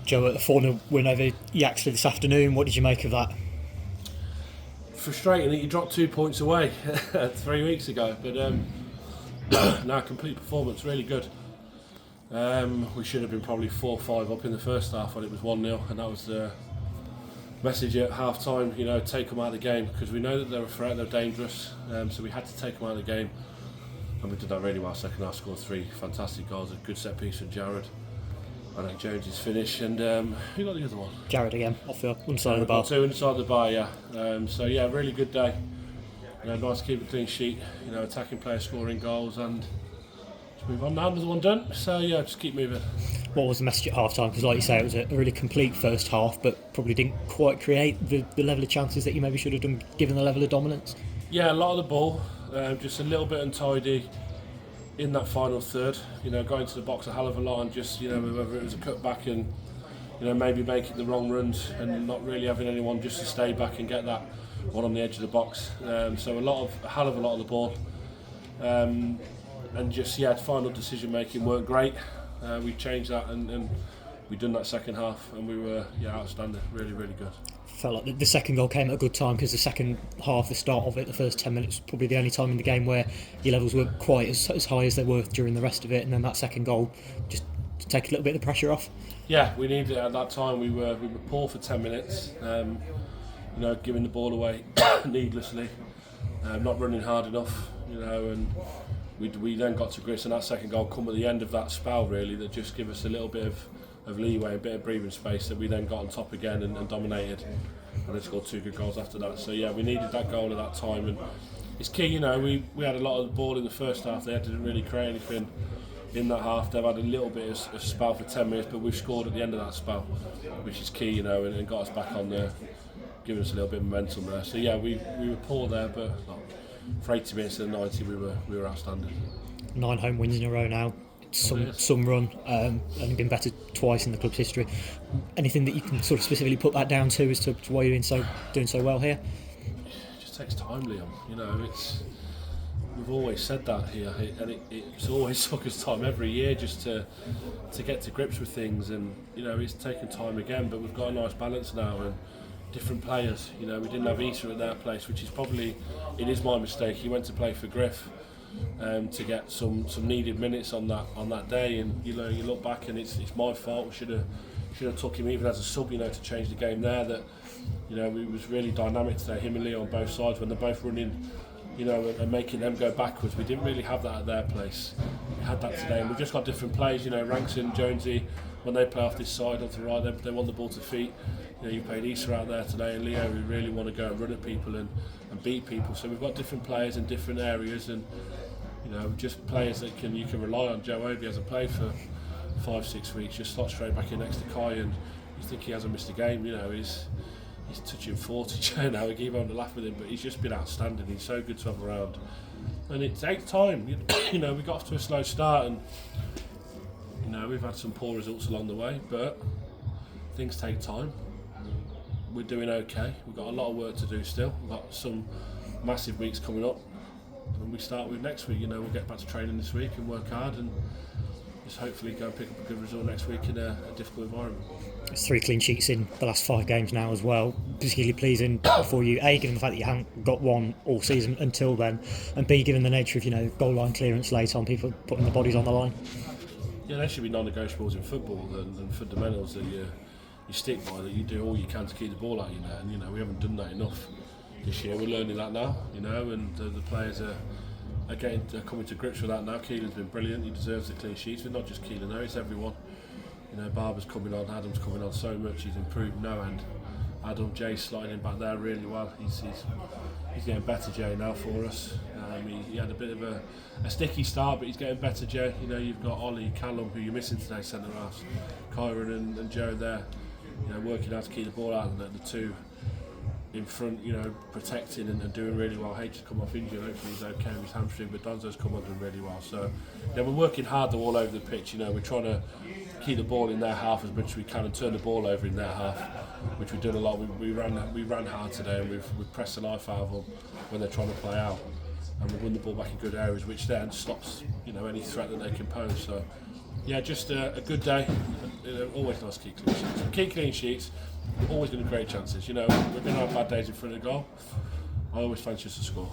Joe, at the 4-0 win over Yaxley this afternoon, what did you make of that? Frustrating that you dropped 2 points away 3 weeks ago, but no, complete performance, really good. We should have been probably 4-5 up in the first half when it was 1-0, and that was the message at half time, take them out of the game, because we know that they're a threat, they're dangerous, so we had to take them out of the game, and we did that really well. Second half, scored 3 fantastic goals, a good set piece from Jared. I think Jones's finish, and who got the other one? Jared again, off the inside of the bar. 2 inside the bar, yeah. So yeah, really good day. Nice to keep a clean sheet. Attacking players scoring goals, and just move on now. Another one done. So yeah, just keep moving. What was the message at half time? Because like you say, it was a really complete first half, but probably didn't quite create the level of chances that you maybe should have done, given the level of dominance. Yeah, a lot of the ball, just a little bit untidy in that final third. Going into the box a hell of a lot, and just whether it was a cut back and maybe making the wrong runs and not really having anyone just to stay back and get that one on the edge of the box. So a hell of a lot of the ball, and just final decision making weren't great. We changed that and we done that second half, and we were outstanding, really really good. Felt like the second goal came at a good time, because the second half, the start of it, the first 10 minutes, probably the only time in the game where your levels were quite as high as they were during the rest of it, and then that second goal just to take a little bit of the pressure off. Yeah, we needed it at that time. We were poor for 10 minutes, giving the ball away needlessly, not running hard enough, and we then got to grips, and that second goal come at the end of that spell, really, that just give us a little bit of leeway, a bit of breathing space, that we then got on top again and dominated, and they scored 2 good goals after that. So yeah, we needed that goal at that time, and it's key. We had a lot of the ball in the first half. They didn't really create anything in that half. They've had a little bit of spell for 10 minutes, but we've scored at the end of that spell, which is key, and got us back on there, giving us a little bit of momentum there. So yeah, we were poor there, but for 80 minutes and 90 we were outstanding. 9 home wins in a row now. Some run, only been better twice in the club's history. Anything that you can sort of specifically put that down to as to why you're doing so well here? It just takes time, Liam. We've always said that here, and it's always took us time every year just to get to grips with things, and it's taken time again, but we've got a nice balance now, and different players. We didn't have Issa at their place, which is it is my mistake. He went to play for Griff to get some needed minutes on that day, and you look back and it's my fault. We should have took him even as a sub, to change the game there. That it was really dynamic today. Him and Leo on both sides, when they're both running, and making them go backwards. We didn't really have that at their place. We had that today, and we've just got different plays. Rankin, Jonesy, when they play off this side, off the right, they want the ball to feet. You played Issa out there today, and Leo, who really want to go and run at people and beat people. So we've got different players in different areas, and just players that you can rely on. Joe Obi hasn't played for 5-6 weeks, just slot straight back in next to Kai, and you think he hasn't missed a game. He's touching 40 Joe now. We keep on to laugh with him, but he's just been outstanding. He's so good to have around, and it takes time. We got off to a slow start, and we've had some poor results along the way, but things take time. We're doing okay. We've got a lot of work to do still. We've got some massive weeks coming up, and we start with next week. We'll get back to training this week and work hard, and just hopefully go and pick up a good result next week in a difficult environment. There's 3 clean sheets in the last 5 games now as well. Particularly pleasing for you, A, given the fact that you haven't got one all season until then, and B, given the nature of goal line clearance late on, people putting the bodies on the line. Yeah, there should be non-negotiables in football and fundamentals that you stick by, that you do all you can to keep the ball out of your net, and we haven't done that enough this year. We're learning that now, and the players are coming to grips with that now. Keelan's been brilliant. He deserves the clean sheets, but not just Keelan, no, it's everyone. Barber's coming on, Adam's coming on so much. He's improved no end. Adam, Jay's sliding in back there really well. He's getting better, Jay, now for us. He had a bit of a sticky start, but he's getting better, Jay. You've got Ollie, Callum, who you're missing today, centre halves, Kyron and Joe there. Working hard to keep the ball out, and the 2 in front, protecting and doing really well. H has come off injured, hopefully he's okay with his hamstring, but Donzo's come on doing really well. So we're working hard all over the pitch. We're trying to keep the ball in their half as much as we can and turn the ball over in their half, which we've done a lot. We ran hard today, and we've pressed the life out of them when they're trying to play out, and we've won the ball back in good areas, which then stops any threat that they can pose. So yeah, just a good day. always nice to keep clean sheets. If we keep clean sheets, we're always going to create chances. We've been on bad days in front of the goal. I always fancy us to score.